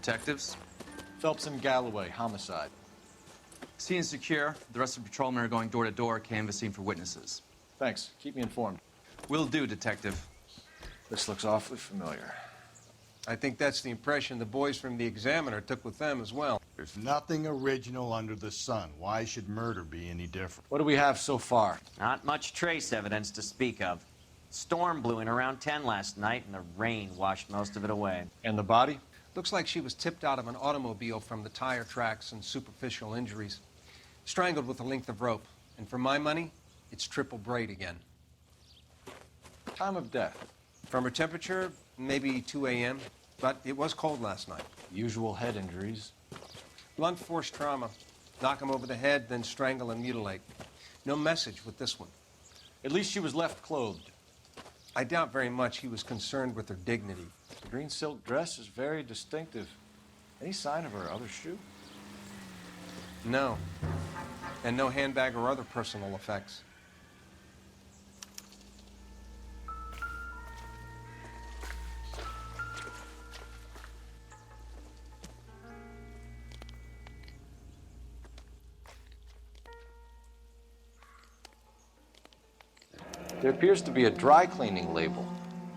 Detectives? Phelps and Galloway, homicide. Scene is secure. The rest of the patrolmen are going door to door, canvassing for witnesses. Thanks. Keep me informed. Will do, Detective. This looks awfully familiar. I think that's the impression the boys from the Examiner took with them as well. There's nothing original under the sun. Why should murder be any different? What do we have so far? Not much trace evidence to speak of. Storm blew in around 10 last night, and the rain washed most of it away. And the body? Looks like she was tipped out of an automobile from the tire tracks and superficial injuries. Strangled with a length of rope. And for my money, it's triple braid again. Time of death? From her temperature, maybe 2 a.m., but it was cold last night. Usual head injuries. Blunt force trauma. Knock him over the head, then strangle and mutilate. No message with this one. At least she was left clothed. I doubt very much he was concerned with her dignity. The green silk dress is very distinctive. Any sign of her other shoe? No. And no handbag or other personal effects. There appears to be a dry cleaning label.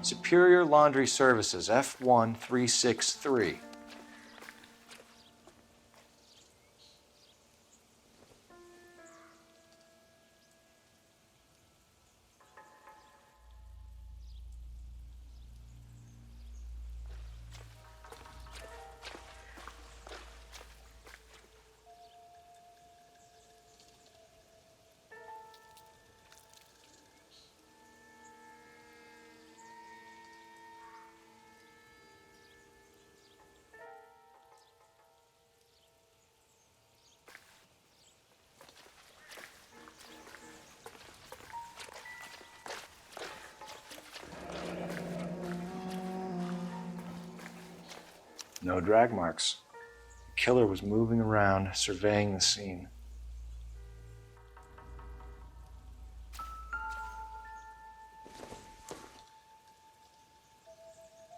Superior Laundry Services, F1363. No drag marks. The killer was moving around, surveying the scene.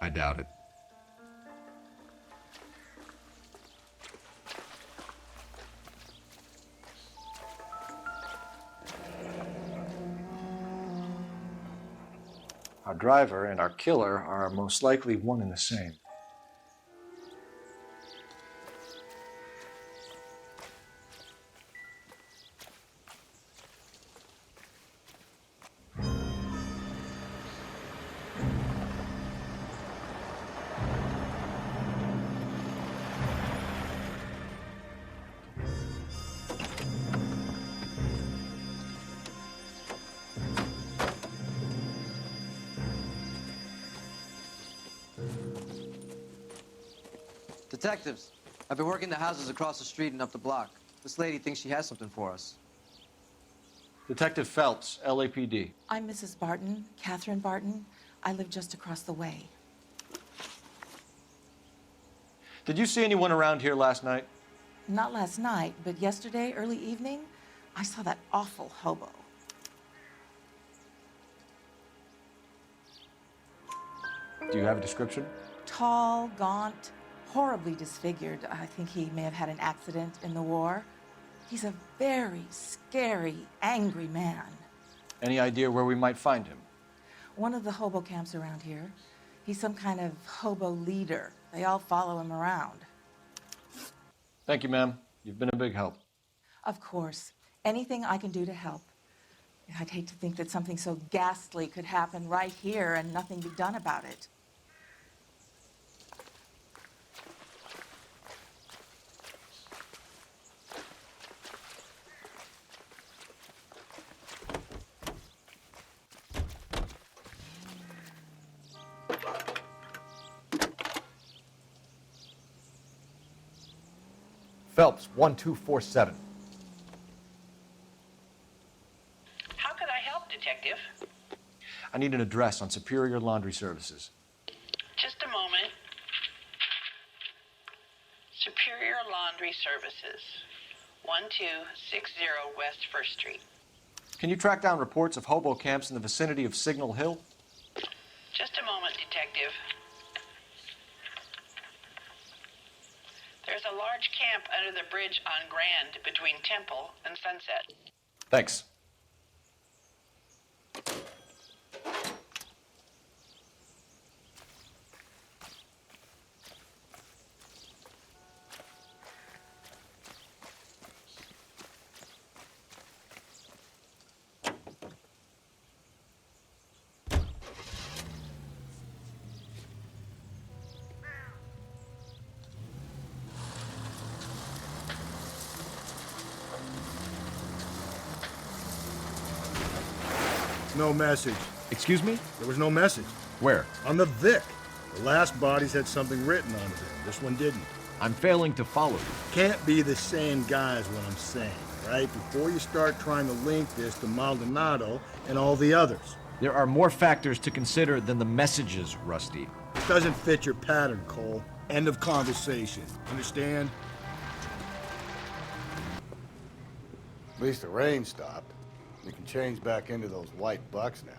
I doubt it. Our driver and our killer are most likely one and the same. Detectives, I've been working the houses across the street and up the block. This lady thinks she has something for us. Detective Phelps, LAPD. I'm Mrs. Barton, Catherine Barton. I live just across the way. Did you see anyone around here last night? Not last night, but yesterday, early evening, I saw that awful hobo. Do you have a description? Tall, gaunt, horribly disfigured. I think he may have had an accident in the war. He's a very scary, angry man. Any idea where we might find him? One of the hobo camps around here. He's some kind of hobo leader. They all follow him around. Thank you, ma'am. You've been a big help. Of course. Anything I can do to help. I'd hate to think that something so ghastly could happen right here and nothing be done about it. Phelps, 1247. How could I help, Detective? I need an address on Superior Laundry Services. Just a moment. Superior Laundry Services, 1260 West 1st Street. Can you track down reports of hobo camps in the vicinity of Signal Hill? Just a moment, Detective. There's a large camp under the bridge on Grand between Temple and Sunset. Thanks. No message. Excuse me? There was no message. Where? On the Vic. The last bodies had something written on them. This one didn't. I'm failing to follow you. Can't be the same guy is what I'm saying, right? Before you start trying to link this to Maldonado and all the others. There are more factors to consider than the messages, Rusty. It doesn't fit your pattern, Cole. End of conversation. Understand? At least the rain stopped. You can change back into those white bucks now.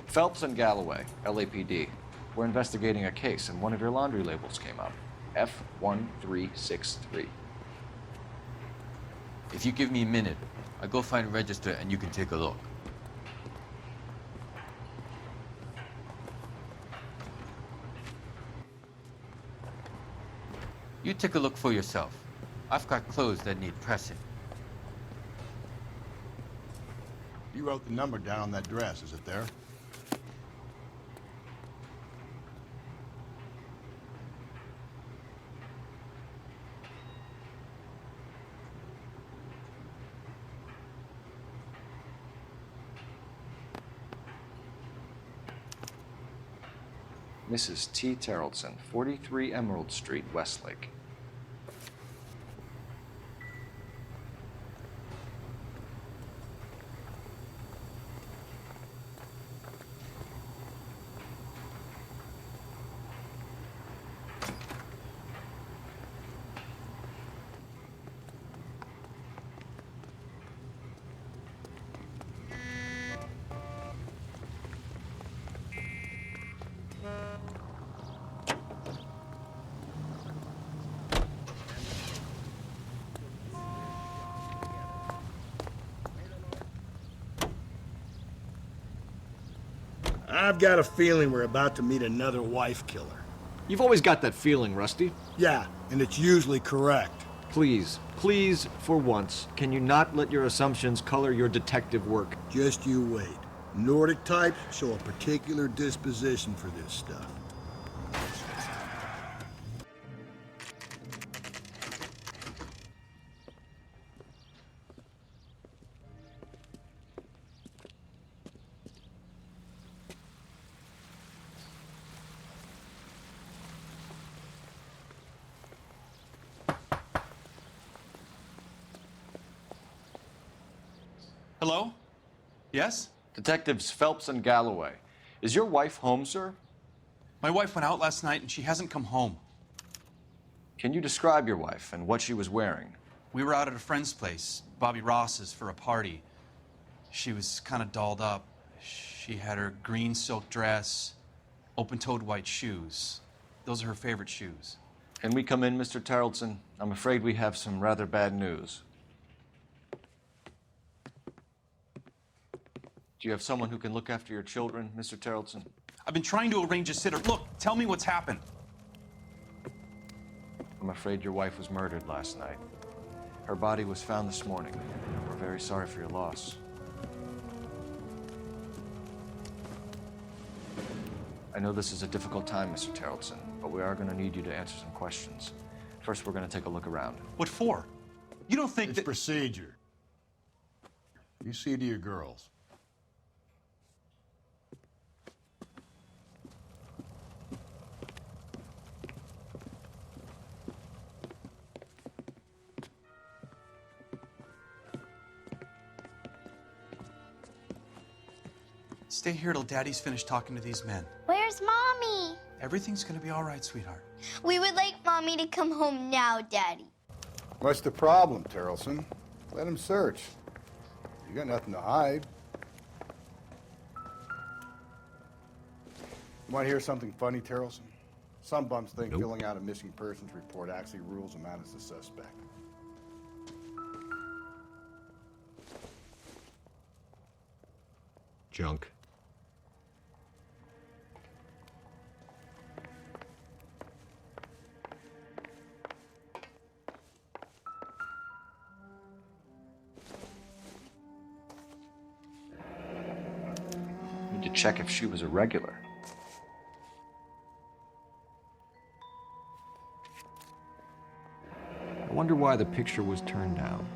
Phelps and Galloway, LAPD. We're investigating a case, and one of your laundry labels came up. F1363. If you give me a minute, I'll go find a register and you can take a look. You take a look for yourself. I've got clothes that need pressing. You wrote the number down on that dress, is it there? Mrs. T. Terrellson, 43 Emerald Street, Westlake. I've got a feeling we're about to meet another wife killer. You've always got that feeling, Rusty. Yeah, and it's usually correct. Please, please, for once, can you not let your assumptions color your detective work? Just you wait. Nordic types show a particular disposition for this stuff. Hello? Yes? Detectives Phelps and Galloway. Is your wife home, sir? My wife went out last night and she hasn't come home. Can you describe your wife and what she was wearing? We were out at a friend's place, Bobby Ross's, for a party. She was kind of dolled up. She had her green silk dress, open-toed white shoes. Those are her favorite shoes. Can we come in, Mr. Terrellson? I'm afraid we have some rather bad news. Do you have someone who can look after your children, Mr. Terrellson? I've been trying to arrange a sitter. Look, tell me what's happened. I'm afraid your wife was murdered last night. Her body was found this morning. We're very sorry for your loss. I know this is a difficult time, Mr. Terrellson, but we are going to need you to answer some questions. First, we're going to take a look around. What for? You don't think It's that... procedure. You see to your girls. Stay here till Daddy's finished talking to these men. Where's Mommy? Everything's gonna be all right, sweetheart. We would like Mommy to come home now, Daddy. What's the problem, Terrellson? Let him search. You got nothing to hide. You want to hear something funny, Terrelson? Some bums think filling out a missing persons report actually rules them out as a suspect. Junk. Need to check if she was a regular. I wonder why the picture was turned down.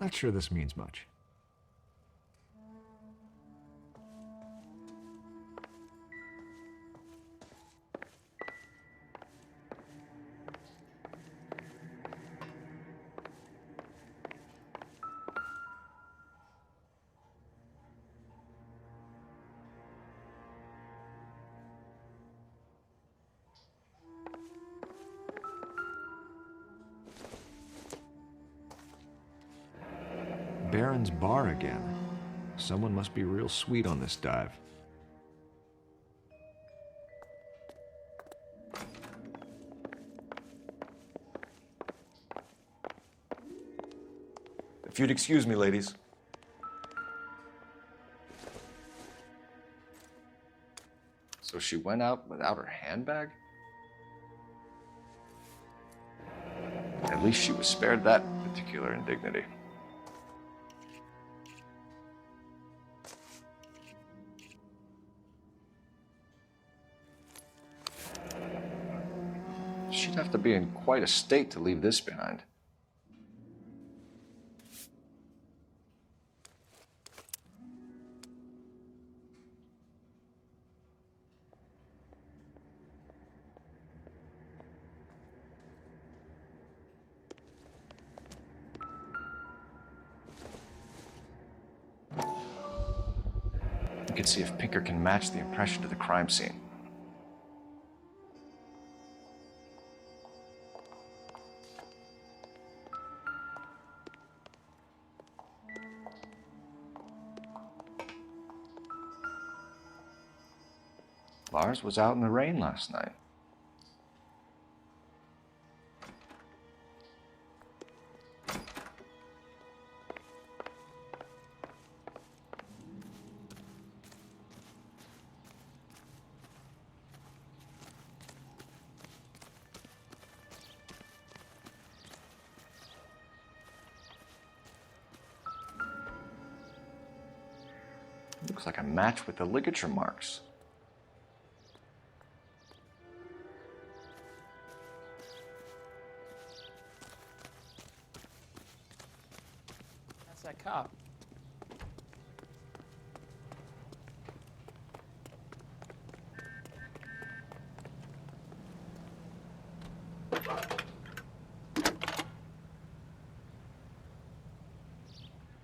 Not sure this means much. Baron's bar again. Someone must be real sweet on this dive. If you'd excuse me, ladies. So she went out without her handbag? At least she was spared that particular indignity. She'd have to be in quite a state to leave this behind. We can see if Pinker can match the impression to the crime scene. Lars was out in the rain last night. Looks like a match with the ligature marks. That's that cop.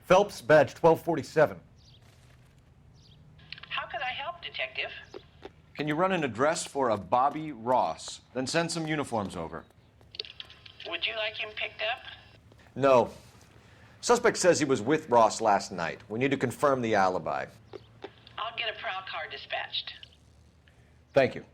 Phelps, badge 1247. How could I help, Detective? Can you run an address for a Bobby Ross? Then send some uniforms over. Would you like him picked up? No. Suspect says he was with Ross last night. We need to confirm the alibi. I'll get a prowl car dispatched. Thank you.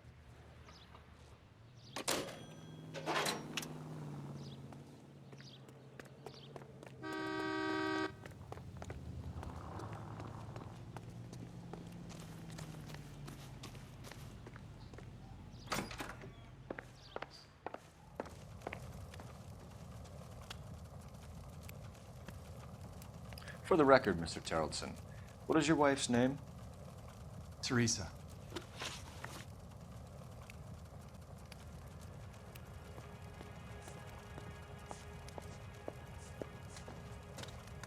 For the record, Mr. Terrelson, what is your wife's name? Teresa.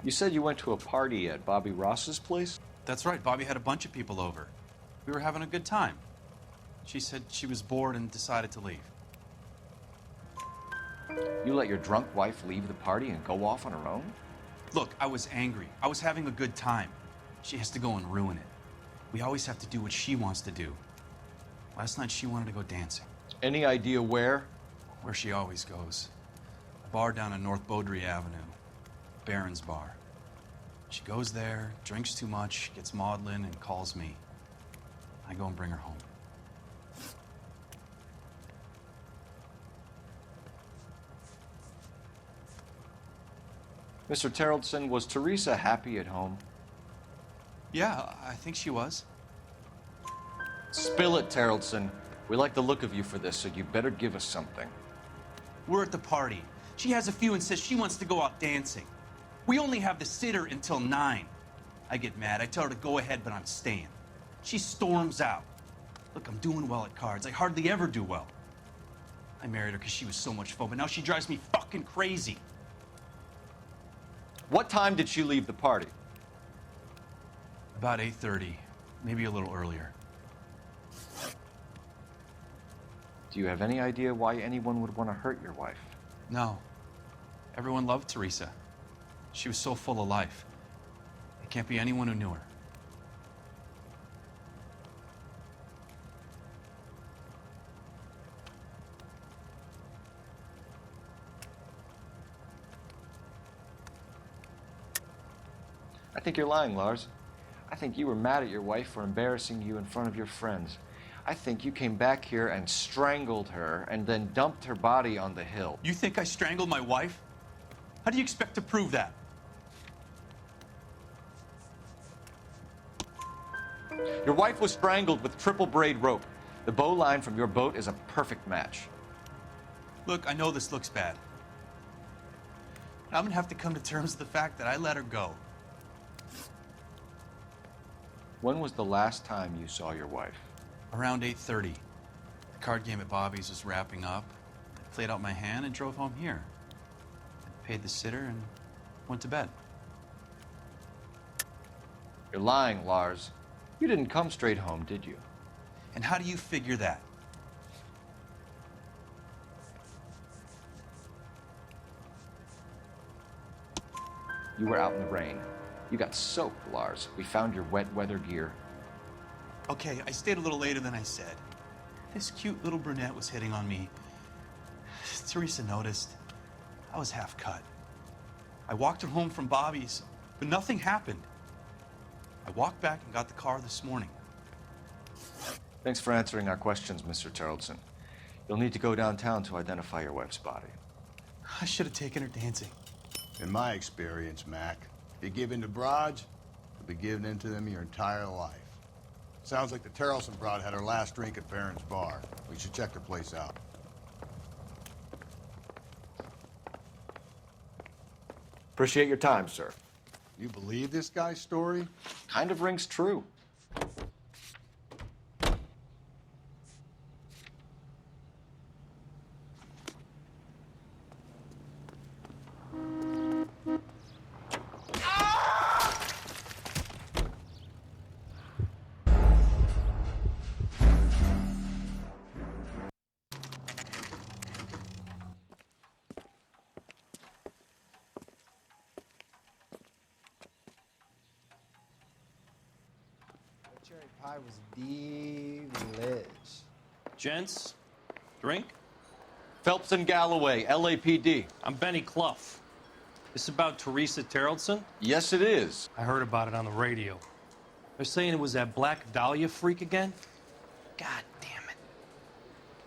You said you went to a party at Bobby Ross's place? That's right. Bobby had a bunch of people over. We were having a good time. She said she was bored and decided to leave. You let your drunk wife leave the party and go off on her own? Look, I was angry. I was having a good time. She has to go and ruin it. We always have to do what she wants to do. Last night, she wanted to go dancing. Any idea where? Where she always goes. A bar down on North Beaudry Avenue. Baron's Bar. She goes there, drinks too much, gets maudlin, and calls me. I go and bring her home. Mr. Terrellson, was Teresa happy at home? Yeah, I think she was. Spill it, Terrellson. We like the look of you for this, so you better give us something. We're at the party. She has a few and says she wants to go out dancing. We only have the sitter until 9. I get mad. I tell her to go ahead, but I'm staying. She storms out. Look, I'm doing well at cards. I hardly ever do well. I married her because she was so much fun, but now she drives me fucking crazy. What time did she leave the party? About 8:30, maybe a little earlier. Do you have any idea why anyone would want to hurt your wife? No. Everyone loved Teresa. She was so full of life. It can't be anyone who knew her. I think you're lying, Lars. I think you were mad at your wife for embarrassing you in front of your friends. I think you came back here and strangled her and then dumped her body on the hill. You think I strangled my wife? How do you expect to prove that? Your wife was strangled with triple braid rope. The bow line from your boat is a perfect match. Look, I know this looks bad. I'm gonna have to come to terms with the fact that I let her go. When was the last time you saw your wife? Around 8:30. The card game at Bobby's was wrapping up. I played out my hand and drove home here. I paid the sitter and went to bed. You're lying, Lars. You didn't come straight home, did you? And how do you figure that? You were out in the rain. You got soaked, Lars. We found your wet weather gear. Okay, I stayed a little later than I said. This cute little brunette was hitting on me. Teresa noticed. I was half cut. I walked her home from Bobby's, but nothing happened. I walked back and got the car this morning. Thanks for answering our questions, Mr. Terrellson. You'll need to go downtown to identify your wife's body. I should have taken her dancing. In my experience, Mac, if you give in to broads, you'll be giving in to them your entire life. Sounds like the Terrellson broad had her last drink at Baron's Bar. We should check the place out. Appreciate your time, sir. You believe this guy's story? Kind of rings true. Cherry pie was delish. Gents, drink? Phelps and Galloway, LAPD. I'm Benny Clough. This about Teresa Terrellson? Yes, it is. I heard about it on the radio. They're saying it was that Black Dahlia freak again? God damn it.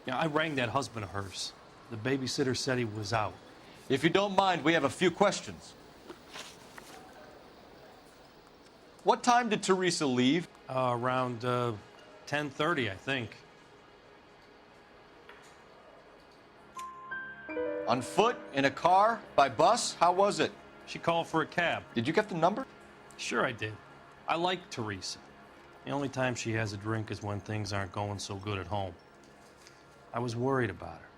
Yeah, I rang that husband of hers. The babysitter said he was out. If you don't mind, we have a few questions. What time did Teresa leave? Around 10:30, I think. On foot? In a car? By bus? How was it? She called for a cab. Did you get the number? Sure I did. I like Teresa. The only time she has a drink is when things aren't going so good at home. I was worried about her.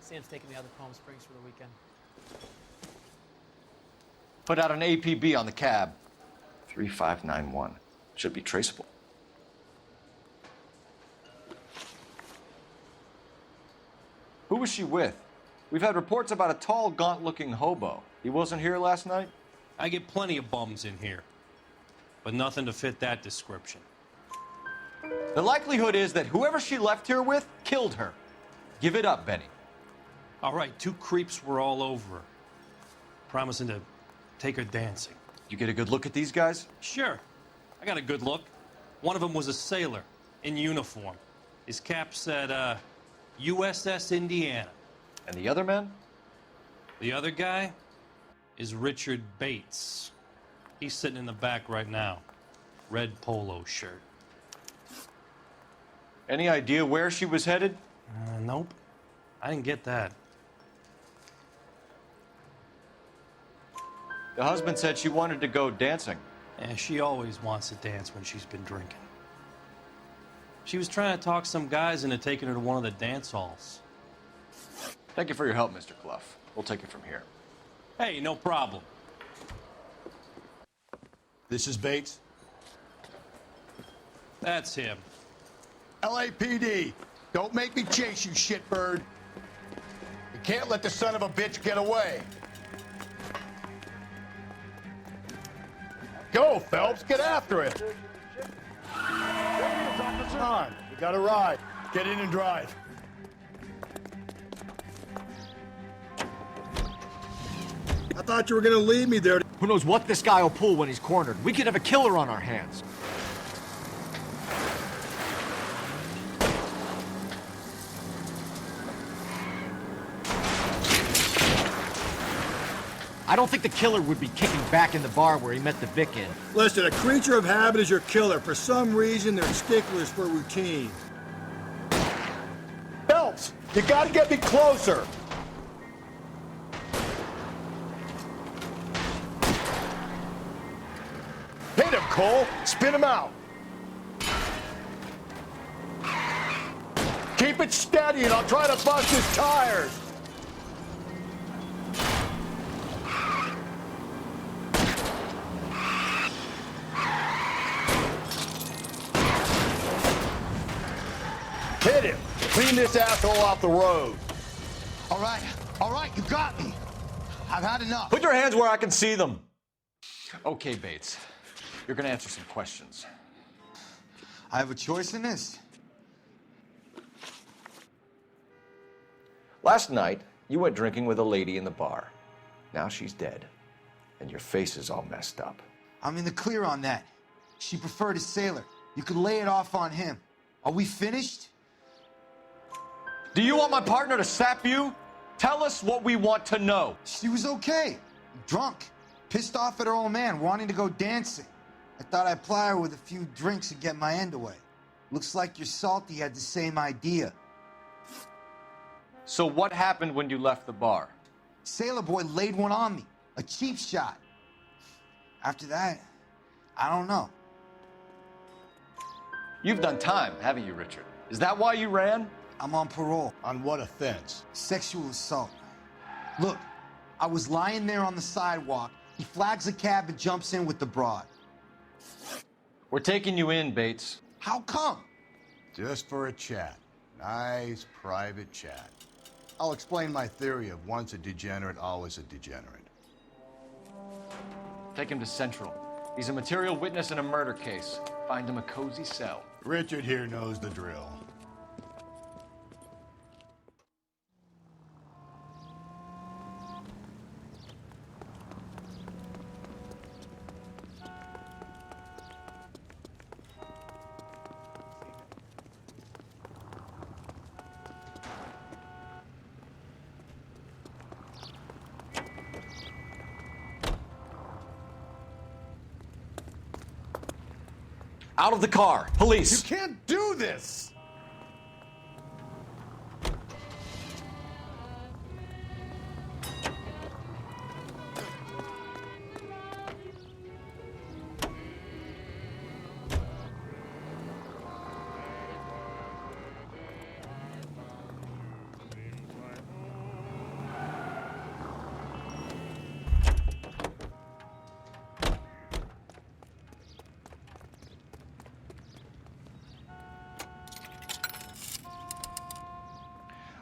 Sam's taking me out to Palm Springs for the weekend. Put out an APB on the cab. 3591. Should be traceable. Who was she with? We've had reports about a tall, gaunt-looking hobo. He wasn't here last night? I get plenty of bums in here, but nothing to fit that description. The likelihood is that whoever she left here with killed her. Give it up, Benny. All right, 2 creeps were all over her, promising to take her dancing. You get a good look at these guys? Sure. I got a good look. One of them was a sailor in uniform. His cap said, USS Indiana. And the other man? The other guy is Richard Bates. He's sitting in the back right now. Red polo shirt. Any idea where she was headed? Nope. I didn't get that. The husband said she wanted to go dancing. Yeah, she always wants to dance when she's been drinking. She was trying to talk some guys into taking her to one of the dance halls. Thank you for your help, Mr. Clough. We'll take it from here. Hey, no problem. This is Bates. That's him. LAPD, don't make me chase you, shitbird. You can't let the son of a bitch get away. Go, Phelps, get after it. Come on, we got a ride. Get in and drive. I thought you were gonna leave me there. Who knows what this guy will pull when he's cornered? We could have a killer on our hands. I don't think the killer would be kicking back in the bar where he met the Vic in. Listen, a creature of habit is your killer. For some reason, they're sticklers for routine. Phelps, you gotta get me closer. Hit him, Cole. Spin him out. Keep it steady and I'll try to bust his tires. Hit him. Clean this asshole off the road. All right, you got me. I've had enough. Put your hands where I can see them. Okay, Bates. You're gonna answer some questions. I have a choice in this. Last night, you went drinking with a lady in the bar. Now she's dead, and your face is all messed up. I'm in the clear on that. She preferred a sailor. You could lay it off on him. Are we finished? Do you want my partner to sap you? Tell us what we want to know. She was okay. Drunk. Pissed off at her old man, wanting to go dancing. I thought I'd ply her with a few drinks and get my end away. Looks like your Salty had the same idea. So what happened when you left the bar? Sailor boy laid one on me. A cheap shot. After that, I don't know. You've done time, haven't you, Richard? Is that why you ran? I'm on parole. On what offense? Sexual assault. Look, I was lying there on the sidewalk. He flags a cab and jumps in with the broad. We're taking you in, Bates. How come? Just for a chat. Nice private chat. I'll explain my theory of once a degenerate, always a degenerate. Take him to Central. He's a material witness in a murder case. Find him a cozy cell. Richard here knows the drill. Out of the car! Police! You can't do this!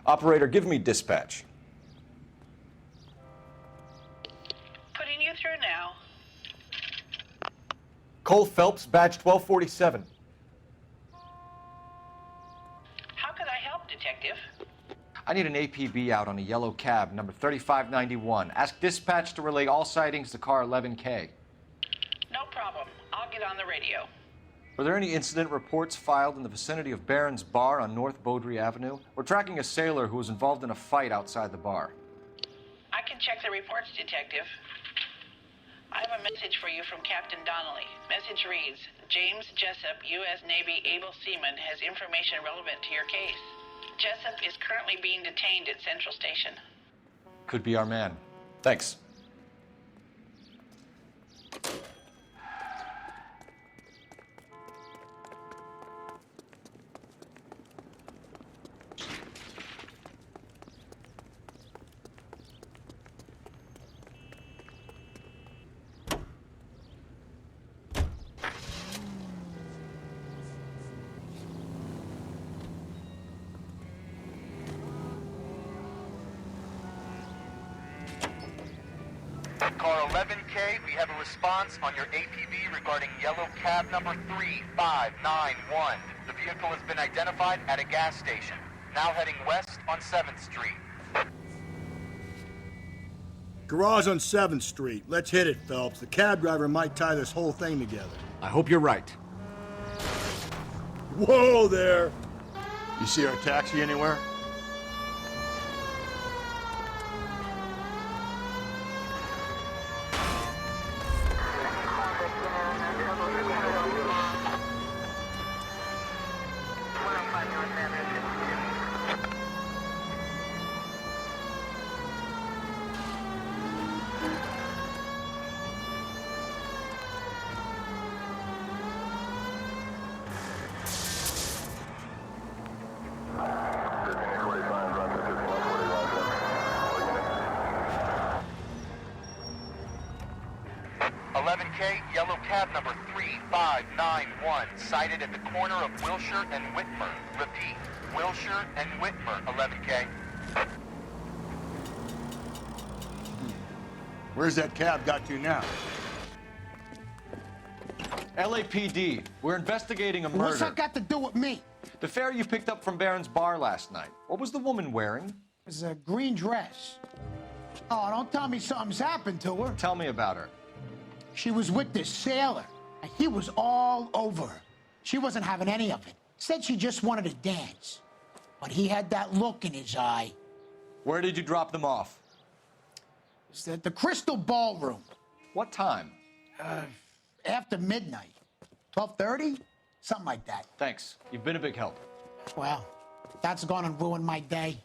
Operator, give me dispatch. through now. Cole Phelps, badge 1247. How could I help, Detective? I need an APB out on a yellow cab, number 3591. Ask dispatch to relay all sightings to car 11K. No problem. I'll get on the radio. Were there any incident reports filed in the vicinity of Barron's Bar on North Beaudry Avenue? We're tracking a sailor who was involved in a fight outside the bar. I can check the reports, Detective. I have a message for you from Captain Donnelly. Message reads, James Jessup, U.S. Navy able seaman, has information relevant to your case. Jessup is currently being detained at Central Station. Could be our man. Thanks. Car 11K, we have a response on your APB regarding yellow cab number 3591. The vehicle has been identified at a gas station. Now heading west on 7th Street. Garage on 7th Street. Let's hit it, Phelps. The cab driver might tie this whole thing together. I hope you're right. Whoa there! You see our taxi anywhere? Yellow cab number 3591, sighted at the corner of Wilshire and Whitmer. Repeat, Wilshire and Whitmer, 11K. Where's that cab got to now? LAPD, we're investigating a murder. What's that got to do with me? The fare you picked up from Barron's Bar last night. What was the woman wearing? It was a green dress. Oh, don't tell me something's happened to her. Tell me about her. She was with this sailor, and he was all over her. She wasn't having any of it. Said she just wanted to dance. But he had that look in his eye. Where did you drop them off? It's at the Crystal Ballroom. What time? After midnight. 12:30? Something like that. Thanks. You've been a big help. Well, that's gone and ruined my day.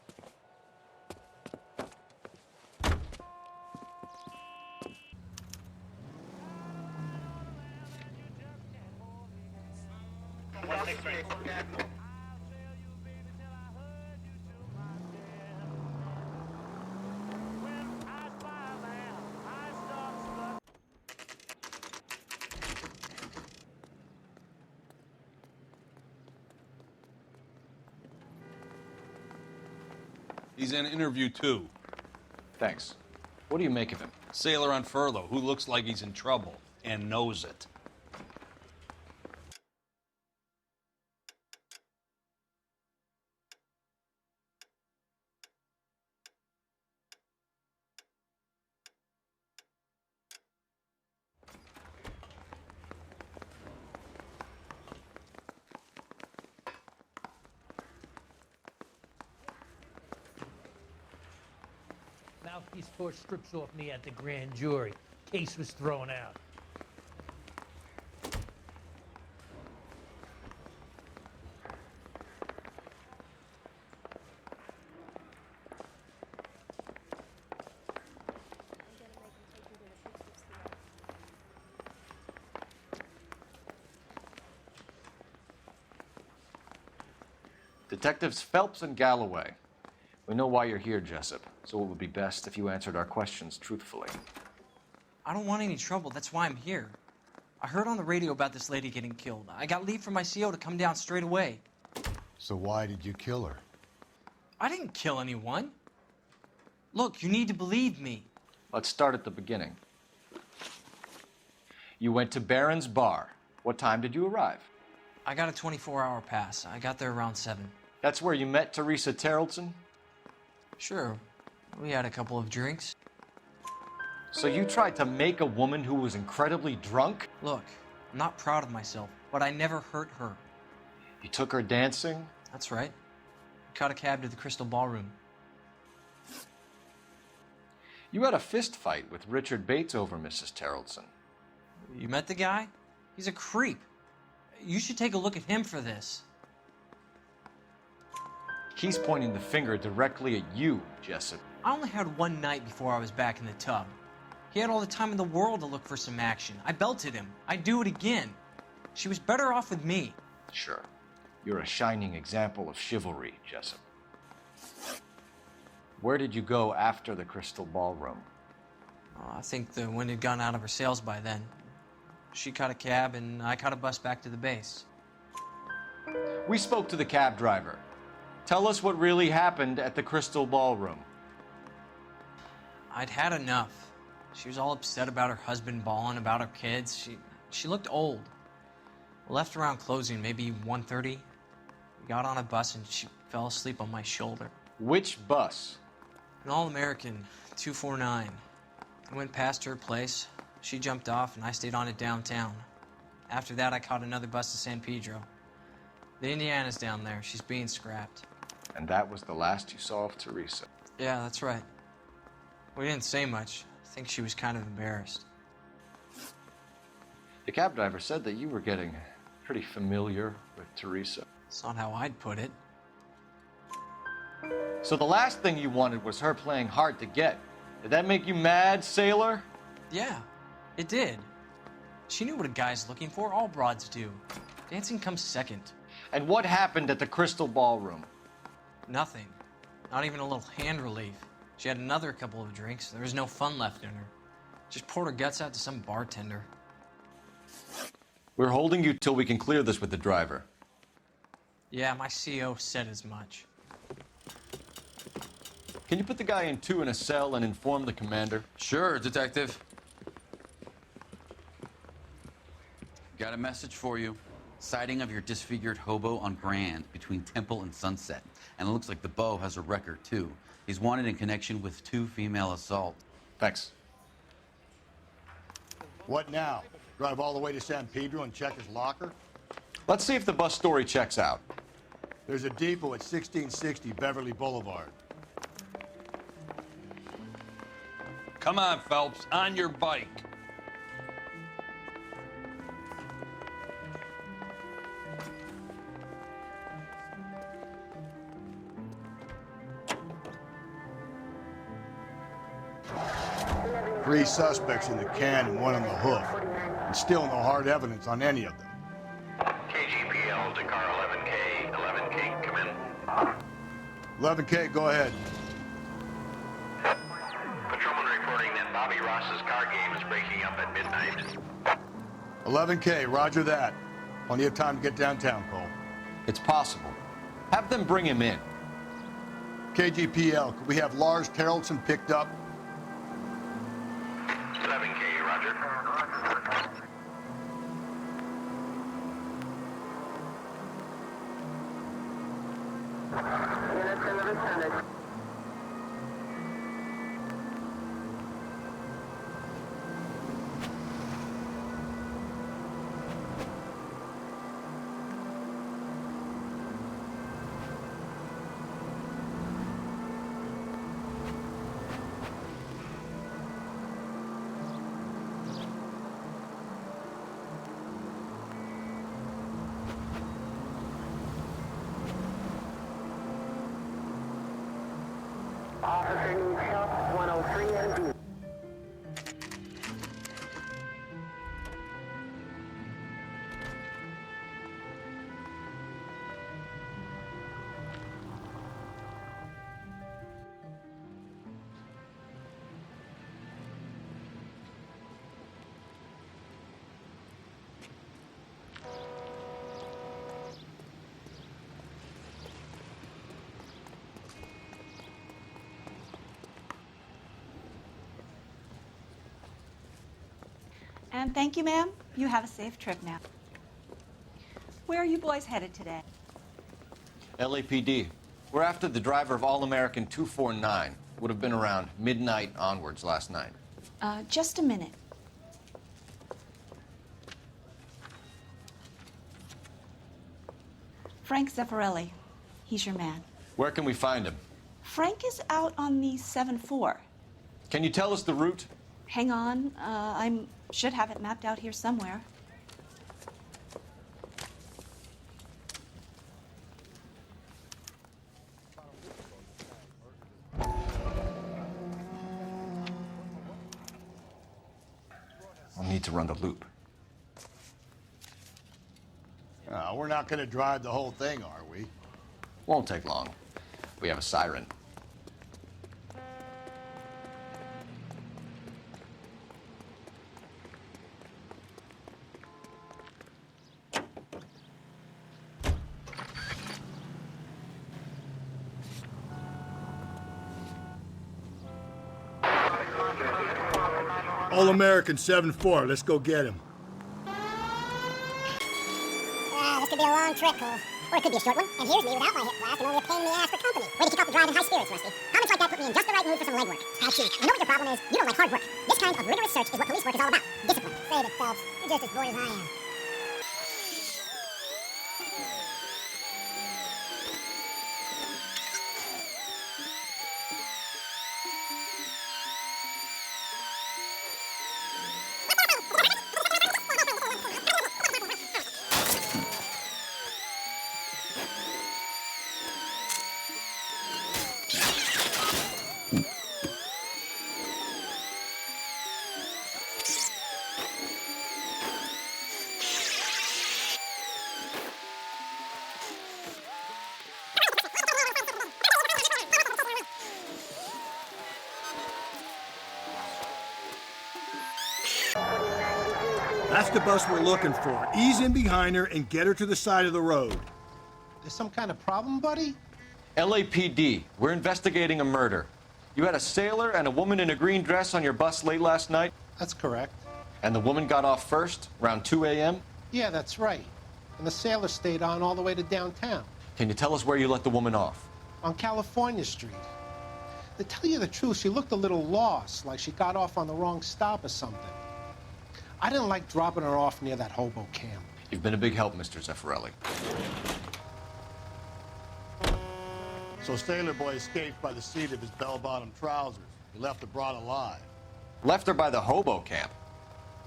He's in interview 2. Thanks. What do you make of him? Sailor on furlough who looks like he's in trouble and knows it. Mouthpiece forced strips off me at the grand jury. Case was thrown out. Detectives Phelps and Galloway. We know why you're here, Jessup, so it would be best if you answered our questions truthfully. I don't want any trouble. That's why I'm here. I heard on the radio about this lady getting killed. I got leave from my CO to come down straight away. So why did you kill her? I didn't kill anyone. Look, you need to believe me. Let's start at the beginning. You went to Barron's Bar. What time did you arrive? I got a 24-hour pass. I got there around 7. That's where you met Teresa Terrelson? Sure. We had a couple of drinks. So you tried to make a woman who was incredibly drunk? Look, I'm not proud of myself, but I never hurt her. You took her dancing? That's right. I caught a cab to the Crystal Ballroom. You had a fist fight with Richard Bates over Mrs. Terrelson. You met the guy? He's a creep. You should take a look at him for this. He's pointing the finger directly at you, Jessup. I only had one night before I was back in the tub. He had all the time in the world to look for some action. I belted him. I'd do it again. She was better off with me. Sure. You're a shining example of chivalry, Jessup. Where did you go after the Crystal Ballroom? I think the wind had gone out of her sails by then. She caught a cab and I caught a bus back to the base. We spoke to the cab driver. Tell us what really happened at the Crystal Ballroom. I'd had enough. She was all upset about her husband bawling about her kids. She looked old. We left around closing, maybe 1:30. We got on a bus and she fell asleep on my shoulder. Which bus? An All-American, 249. I went past her place. She jumped off and I stayed on it downtown. After that, I caught another bus to San Pedro. The Indiana's down there. She's being scrapped. And that was the last you saw of Teresa? Yeah, that's right. We didn't say much. I think she was kind of embarrassed. The cab driver said that you were getting pretty familiar with Teresa. It's not how I'd put it. So the last thing you wanted was her playing hard to get. Did that make you mad, sailor? Yeah, it did. She knew what a guy's looking for. All broads do. Dancing comes second. And what happened at the Crystal Ballroom? Nothing. Not even a little hand relief. She had another couple of drinks. There was no fun left in her. Just poured her guts out to some bartender. We're holding you till we can clear this with the driver. Yeah, my CO said as much. Can you put the guy in 2 in a cell and inform the commander? Sure, Detective. Got a message for you. Sighting of your disfigured hobo on Grand between Temple and Sunset. And it looks like the Beau has a record, too. He's wanted in connection with 2 female assaults. Thanks. What now? Drive all the way to San Pedro and check his locker? Let's see if the bus story checks out. There's a depot at 1660 Beverly Boulevard. Come on, Phelps, on your bike. Three suspects in the can and one on the hoof. And still no hard evidence on any of them. KGPL to car 11K. 11K, come in. 11K, go ahead. Patrolman reporting that Bobby Ross's car game is breaking up at midnight. 11K, roger that. Plenty of time to get downtown, Cole. It's possible. Have them bring him in. KGPL, could we have Lars Terrelson picked up? 11K, roger. Officer needs help, 103 and B. And thank you, ma'am. You have a safe trip now. Where are you boys headed today? LAPD. We're after the driver of All-American 249. Would have been around midnight onwards last night. Just a minute. Frank Zeffirelli. He's your man. Where can we find him? Frank is out on the 7-4. Can you tell us the route? Hang on. I should have it mapped out here somewhere. I'll need to run the loop. We're not going to drive the whole thing, are we? Won't take long. We have a siren. All-American 7-4. Let's go get him. This could be a long trip, Cole. Or it could be a short one. And here's me without my hip flask and only a pain in the ass for company. Way to keep up the drive in high spirits, Rusty. Comments like that put me in just the right mood for some legwork. I see. I know what your problem is. You don't like hard work. This kind of rigorous search is what police work is all about. Discipline. Save it, Phelps. You're just as bored as I am. That's the bus we're looking for. Ease in behind her and get her to the side of the road. There's some kind of problem, buddy? LAPD. We're investigating a murder. You had a sailor and a woman in a green dress on your bus late last night? That's correct. And the woman got off first, around 2 a.m.? Yeah, that's right. And the sailor stayed on all the way to downtown. Can you tell us where you let the woman off? On California Street. To tell you the truth, she looked a little lost, like she got off on the wrong stop or something. I didn't like dropping her off near that hobo camp. You've been a big help, Mr. Zeffirelli. So Sailor Boy escaped by the seat of his bell-bottom trousers. He left the broad alive. Left her by the hobo camp.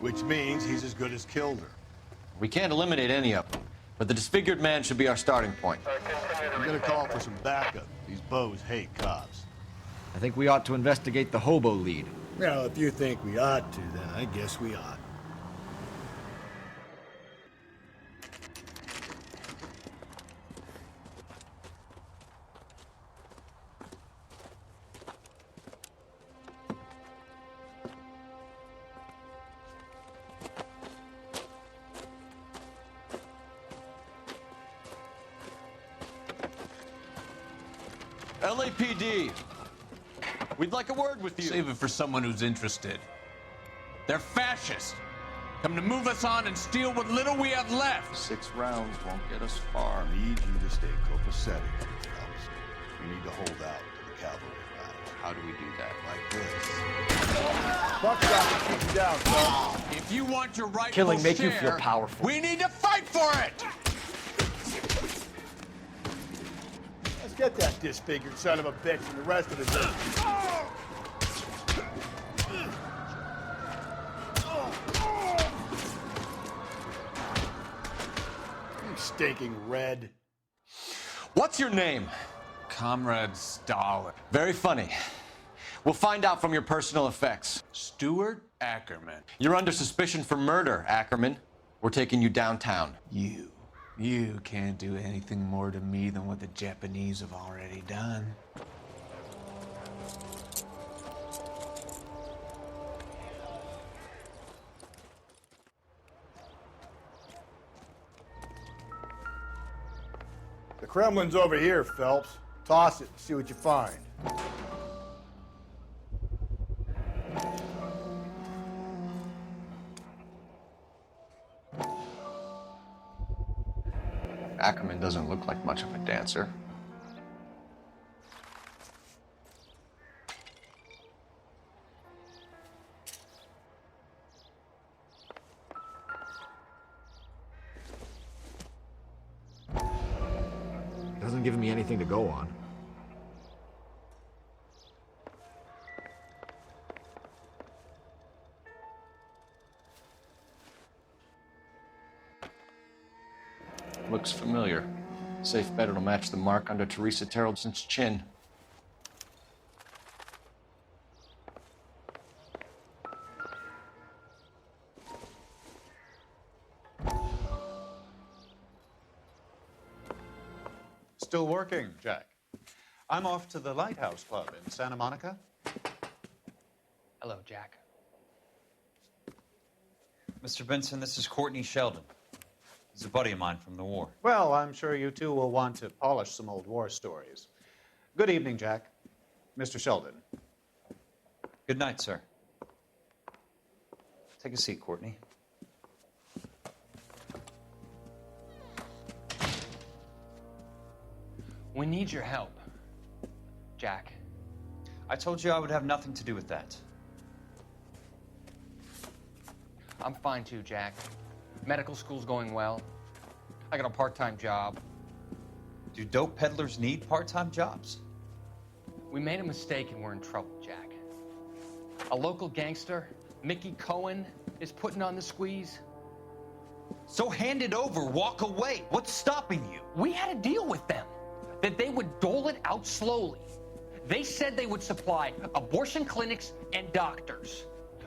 Which means he's as good as killed her. We can't eliminate any of them, but the disfigured man should be our starting point. I'm gonna call for some backup. These bows hate cops. I think we ought to investigate the hobo lead. Well, if you think we ought to, then I guess we ought. LAPD, we'd like a word with you. Save it for someone who's interested. They're fascists. Come to move us on and steal what little we have left. 6 rounds won't get us far. I need you to stay copacetic, Phelps. You need to hold out to the cavalry round. How do we do that? Like this. Buckshot will keep you down, Phelps. If you want your rightful Killing make you share, feel powerful. we need to fight for it! Let's get that disfigured son of a bitch and the rest of the team. You stinking red. What's your name? Comrade Stalin. Very funny. We'll find out from your personal effects. Stuart Ackerman. You're under suspicion for murder, Ackerman. We're taking you downtown. You can't do anything more to me than what the Japanese have already done. The Kremlin's over here, Phelps. Toss it and see what you find. Ackerman doesn't look like much of a dancer. Doesn't give me anything to go on. Looks familiar. Safe bet it'll match the mark under Teresa Terrelson's chin. Still working, Jack. I'm off to the Lighthouse Club in Santa Monica. Hello, Jack. Mr. Benson, this is Courtney Sheldon. He's a buddy of mine from the war. Well, I'm sure you two will want to polish some old war stories. Good evening, Jack. Mr. Sheldon. Good night, sir. Take a seat, Courtney. We need your help, Jack. I told you I would have nothing to do with that. I'm fine too, Jack. Medical school's going well. I got a part-time job. Do dope peddlers need part-time jobs? We made a mistake and we're in trouble, Jack. A local gangster, Mickey Cohen, is putting on the squeeze. So hand it over, walk away. What's stopping you? We had a deal with them that they would dole it out slowly. They said they would supply abortion clinics and doctors,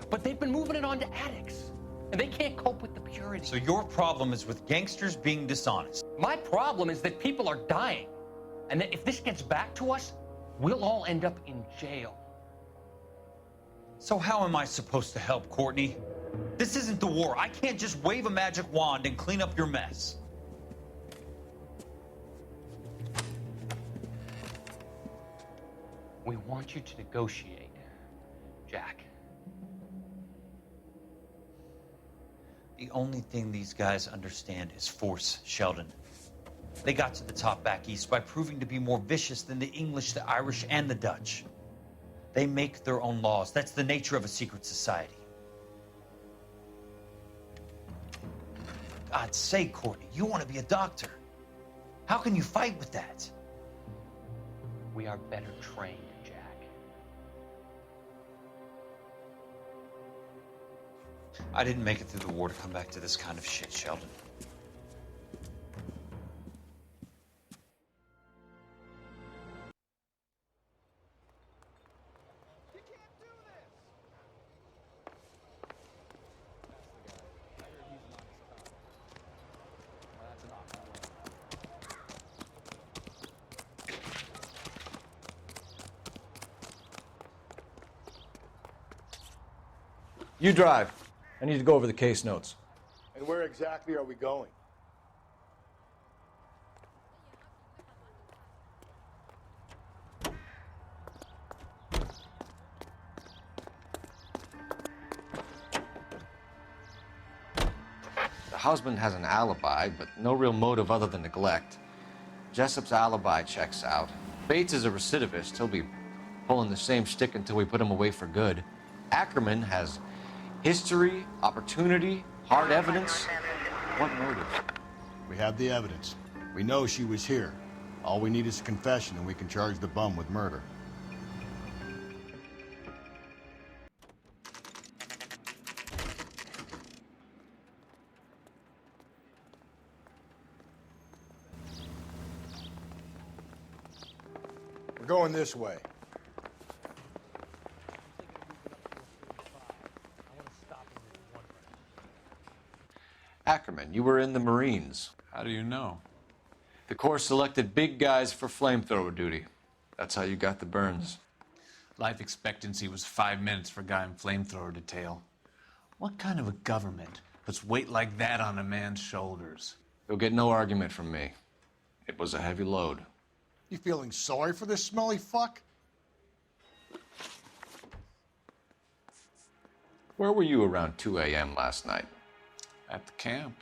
but they've been moving it on to addicts, and they can't cope with the purity. So your problem is with gangsters being dishonest. My problem is that people are dying, and that if this gets back to us, we'll all end up in jail. So how am I supposed to help, Courtney? This isn't the war. I can't just wave a magic wand and clean up your mess. We want you to negotiate, Jack. The only thing these guys understand is force, Sheldon. They got to the top back east by proving to be more vicious than the English, the Irish, and the Dutch. They make their own laws. That's the nature of a secret society. God's sake, Courtney, you want to be a doctor. How can you fight with that? We are better trained, Jack. I didn't make it through the war to come back to this kind of shit, Sheldon. You drive. I need to go over the case notes. And where exactly are we going? The husband has an alibi, but no real motive other than neglect. Jessup's alibi checks out. Bates is a recidivist. He'll be pulling the same shtick until we put him away for good. Ackerman has history, opportunity, hard evidence. What motive? We have the evidence. We know she was here. All we need is a confession, and we can charge the bum with murder. We're going this way. Ackerman, you were in the Marines. How do you know? The Corps selected big guys for flamethrower duty. That's how you got the burns. Life expectancy was 5 minutes for a guy in flamethrower detail. What kind of a government puts weight like that on a man's shoulders? You'll get no argument from me. It was a heavy load. You feeling sorry for this smelly fuck? Where were you around 2 a.m. last night? At the camp.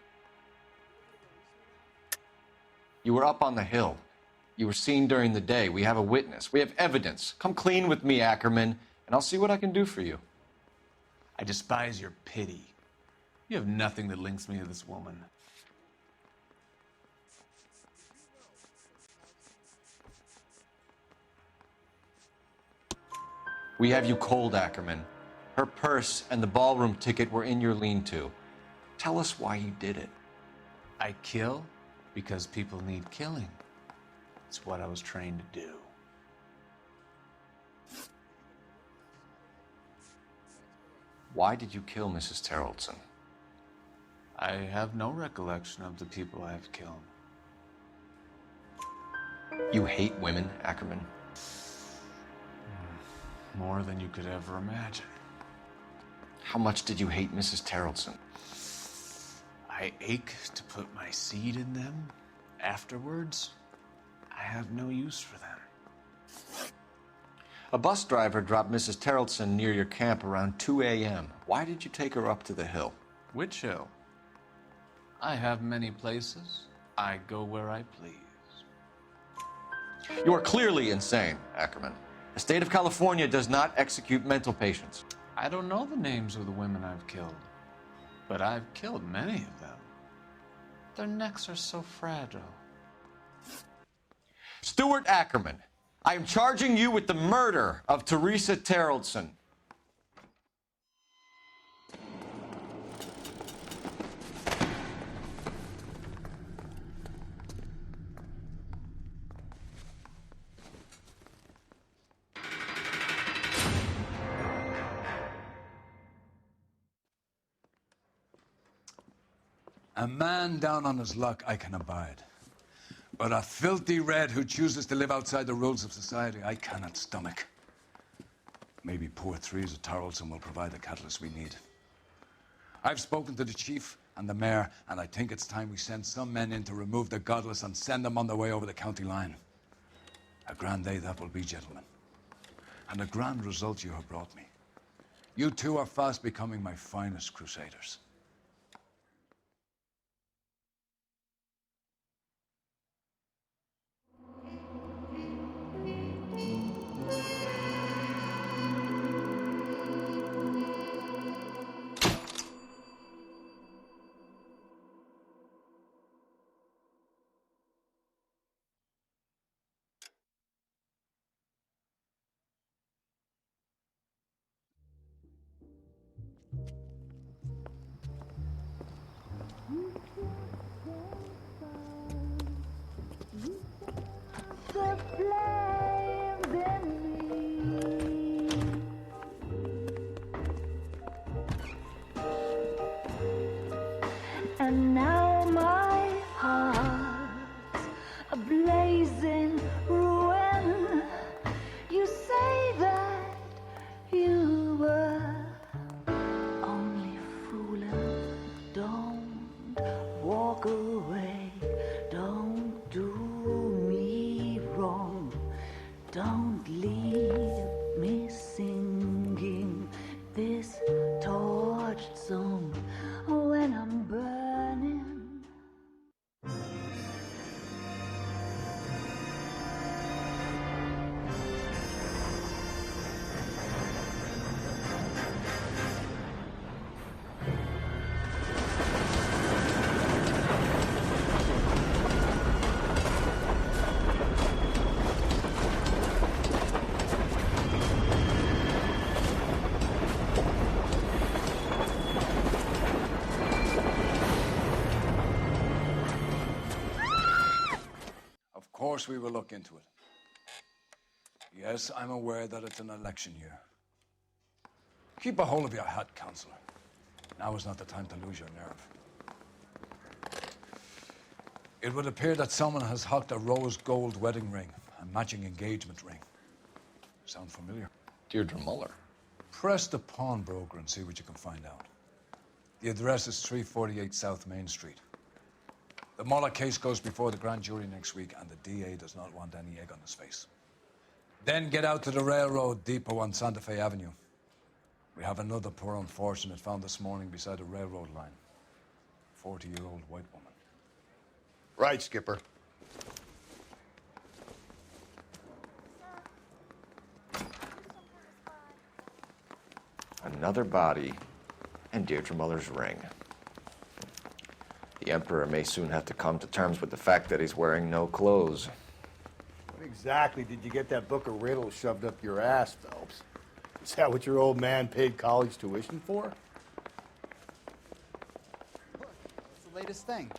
You were up on the hill. You were seen during the day. We have a witness. We have evidence. Come clean with me, Ackerman, and I'll see what I can do for you. I despise your pity. You have nothing that links me to this woman. We have you cold, Ackerman. Her purse and the ballroom ticket were in your lean-to. Tell us why you did it. I kill because people need killing. It's what I was trained to do. Why did you kill Mrs. Terrellson? I have no recollection of the people I have killed. You hate women, Ackerman? More than you could ever imagine. How much did you hate Mrs. Terrellson? I ache to put my seed in them. Afterwards, I have no use for them. A bus driver dropped Mrs. Terrellson near your camp around 2 a.m. Why did you take her up to the hill? Which hill? I have many places. I go where I please. You are clearly insane, Ackerman. The state of California does not execute mental patients. I don't know the names of the women I've killed, but I've killed many of them. Their necks are so fragile. Stuart Ackerman, I am charging you with the murder of Teresa Terrellson. A man down on his luck I can abide. But a filthy red who chooses to live outside the rules of society, I cannot stomach. Maybe poor Teresa Terrellson will provide the catalyst we need. I've spoken to the chief and the mayor, and I think it's time we send some men in to remove the godless and send them on their way over the county line. A grand day that will be, gentlemen. And a grand result you have brought me. You two are fast becoming my finest crusaders. And now my heart's a blazing ruin. You say that you were only fooling. Don't walk away. Don't do me wrong. Don't leave me singing this torched song when I'm burning. Of course we will look into it. Yes, I'm aware that it's an election year. Keep a hold of your hat, Counselor. Now is not the time to lose your nerve. It would appear that someone has hocked a rose gold wedding ring, a matching engagement ring. Sound familiar? Deirdre Muller. Press the pawnbroker and see what you can find out. The address is 348 South Main Street. The Muller case goes before the grand jury next week, and the DA does not want any egg on his face. Then get out to the railroad depot on Santa Fe Avenue. We have another poor unfortunate found this morning beside a railroad line. 40-year-old white woman. Right, Skipper. another body and Deirdre Muller's ring. The Emperor may soon have to come to terms with the fact that he's wearing no clothes. What exactly did you get that book of riddles shoved up your ass, Phelps? Is that what your old man paid college tuition for? What's the latest thing?